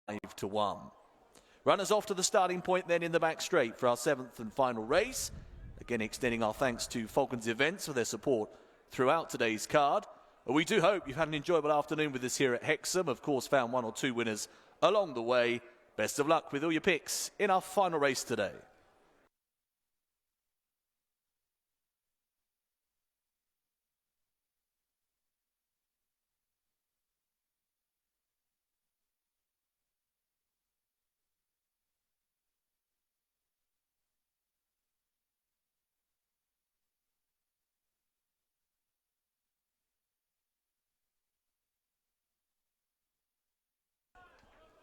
5-1. Runners off to the starting point then in the back straight for our 7th and final race. Again, extending our thanks to Falcons Events for their support throughout today's card. We do hope you've had an enjoyable afternoon with us here at Hexham. Of course, found 1 or 2 winners along the way. Best of luck with all your picks in our final race today.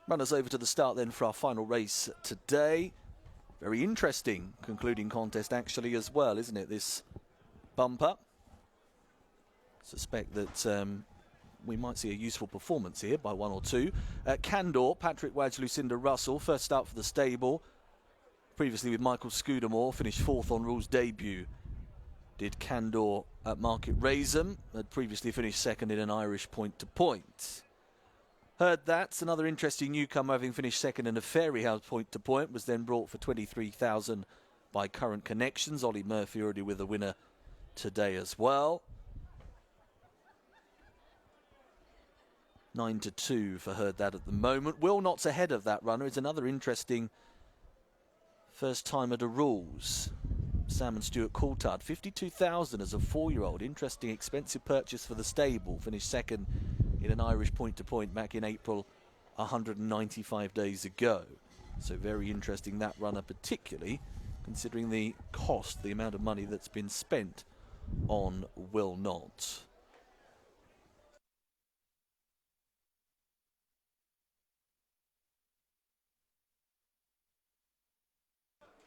Runners over to the start then for our final race today. Very interesting concluding contest actually as well, isn't it, this bumper? Suspect that we might see a useful performance here by 1 or 2. Candor, Patrick Wadge, Lucinda Russell, first start for the stable. Previously with Michael Scudamore, finished 4th on Rule's debut. Did Candor at Market Raisem, had previously finished 2nd in an Irish point-to-point. Heard That's another interesting newcomer, having finished 2nd in a Fairy House point-to-point, was then brought for 23,000 by Current Connections. Ollie Murphy already with a winner today as well. 9-2 for Heard That at the moment. Will Not's ahead of that runner. It's another interesting first time at a Rules. Sam and Stuart Coulthard, 52,000 as a 4-year-old. Interesting, expensive purchase for the stable. Finished 2nd in an Irish point-to-point back in April 195 days ago. So very interesting, that runner, particularly considering the cost, the amount of money that's been spent on Will Not.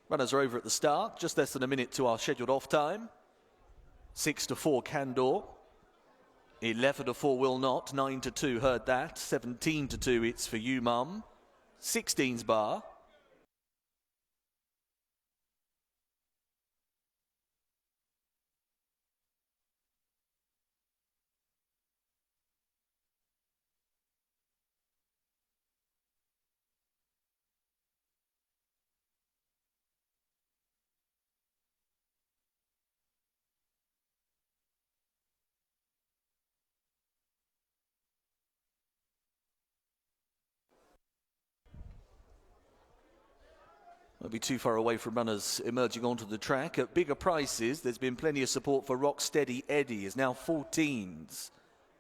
Runners are over at the start, just less than a minute to our scheduled off time. 6-4 Candor. 11-4 Will Not, 9-2 Heard That, 17-2 It's For You Mum, 16's Bar. Won't be too far away from runners emerging onto the track. At bigger prices, there's been plenty of support for Rocksteady Eddie. Is now 14s.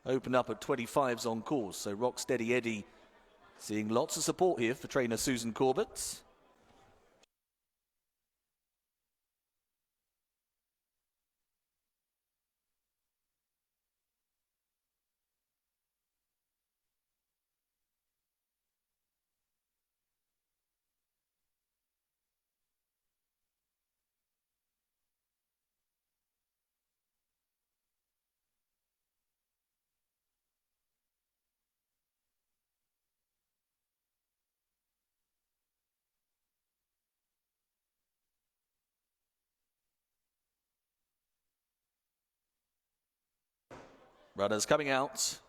Opened up at 25s on course. So Rocksteady Eddie seeing lots of support here for trainer Susan Corbett. Runners coming out.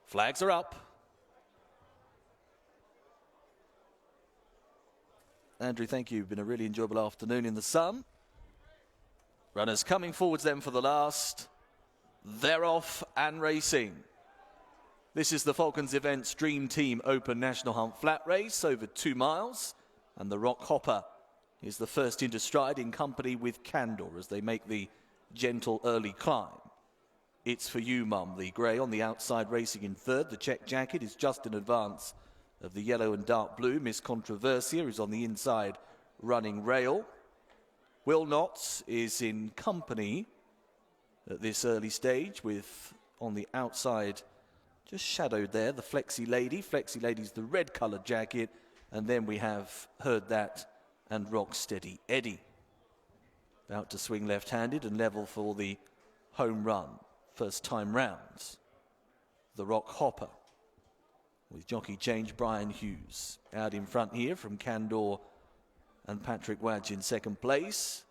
Flags are up. Andrew, thank you. Been a really enjoyable afternoon in the sun. Runners coming forwards then for the last. They're off and racing. This is the Falcons Events Dream Team Open National Hunt Flat Race over 2 miles. And the Rock Hopper is the first into stride in company with Candor as they make the gentle early climb. It's For You Mum, the grey on the outside racing in 3rd. The check jacket is just in advance of the yellow and dark blue. Miss Controversia is on the inside running rail. Will Not is in company at this early stage with on the outside, just shadowed there, the Flexi Lady. Flexi Lady's the red coloured jacket. And then we have Heard That and Rocksteady Eddie. About to swing left-handed and level for the home run. First time rounds. The Rock Hopper with jockey change Brian Hughes. Out in front here from Candor and Patrick Wadge in 2nd place,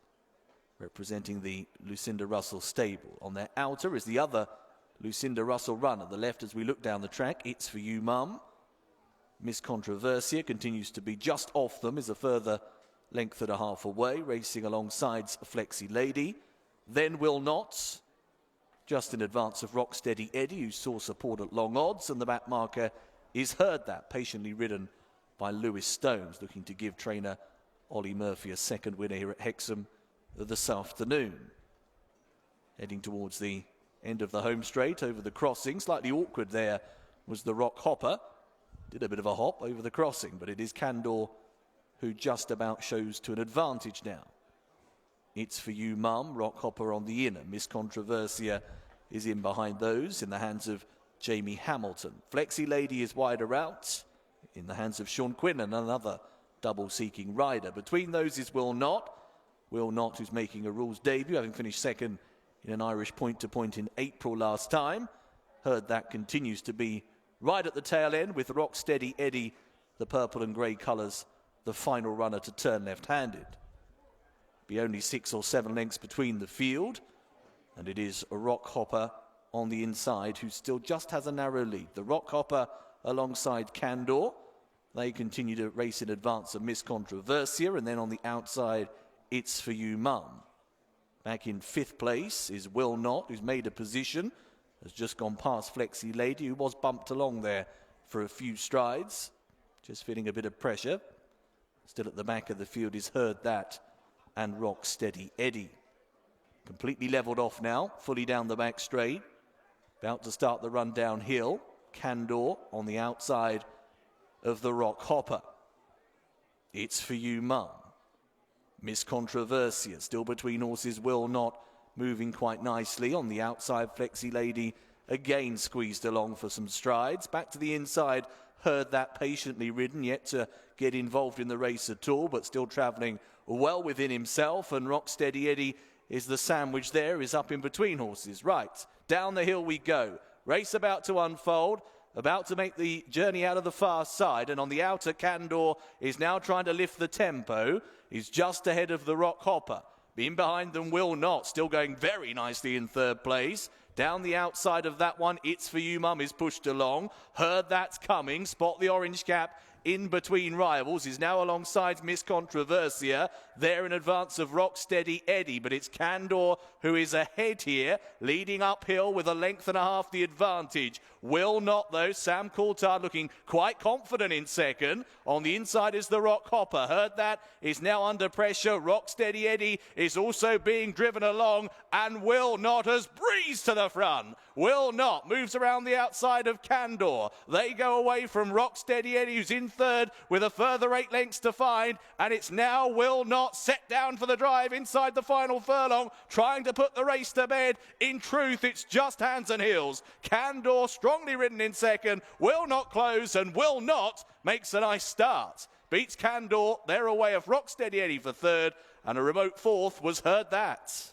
representing the Lucinda Russell stable. On their outer is the other Lucinda Russell runner. The left as we look down the track, It's For You Mum. Miss Controversia continues to be just off them, is a further length and a half away, racing alongside Flexi Lady. Then Will Not, just in advance of Rocksteady Eddie, who saw support at long odds, and the back marker is Heard That, patiently ridden by Lewis Stones, looking to give trainer Ollie Murphy a second winner here at Hexham this afternoon. Heading towards the end of the home straight over the crossing. Slightly awkward there was the Rock Hopper. Did a bit of a hop over the crossing, but it is Candor who just about shows to an advantage now. It's For You Mum, Rock Hopper on the inner. Miss Controversia is in behind those, in the hands of Jamie Hamilton. Flexi Lady is wider out, in the hands of Sean Quinlan, another double-seeking rider. Between those is Will Not. Will Not, who's making a rules debut, having finished second in an Irish point-to-point in April last time. Heard That continues to be right at the tail end, with Rocksteady Eddie, the purple and grey colours, the final runner to turn left-handed. Be only 6 or 7 lengths between the field, and it is a Rock Hopper on the inside who still just has a narrow lead. The Rock Hopper alongside Candor. They continue to race in advance of Miss Controversia, and then on the outside, It's For You Mum. Back in 5th place is Will Not, who's made a position, has just gone past Flexi Lady, who was bumped along there for a few strides, just feeling a bit of pressure. Still at the back of the field is Heard That and Rocksteady Eddie. Completely levelled off now, fully down the back straight. About to start the run downhill. Candor on the outside of the Rock Hopper. It's For You Mum. Miss Controversia still between horses. Will Not moving quite nicely on the outside. Flexi Lady again squeezed along for some strides. Back to the inside. Heard That, patiently ridden, yet to get involved in the race at all, but still travelling well within himself. And Rocksteady Eddie is the sandwich there, is up in between horses. Right, down the hill we go. Race about to unfold, about to make the journey out of the far side, and on the outer, Candor is now trying to lift the tempo. He's just ahead of the Rock Hopper. In behind them, Will Not, still going very nicely in 3rd place. Down the outside of that one, It's For You Mum is pushed along. Heard That's coming. Spot the orange cap in between rivals. Is now alongside Miss Controversia. There in advance of Rocksteady Eddie. But it's Candor who is ahead here, leading uphill with a length and a half the advantage. Will Not, though. Sam Coulthard looking quite confident in second. On the inside is the Rock Hopper. Heard That is now under pressure. Rocksteady Eddie is also being driven along, and Will Not has breezed to the front. Will Not moves around the outside of Candor. They go away from Rocksteady Eddie, who's in 3rd with a further 8 lengths to find, and it's now Will Not set down for the drive inside the final furlong, trying to put the race to bed. In truth, it's just hands and heels. Candor strongly ridden in second. Will Not close, and Will Not makes a nice start. Beats Candor. They're away of Rocksteady Eddie for 3rd, and a remote 4th was Heard That.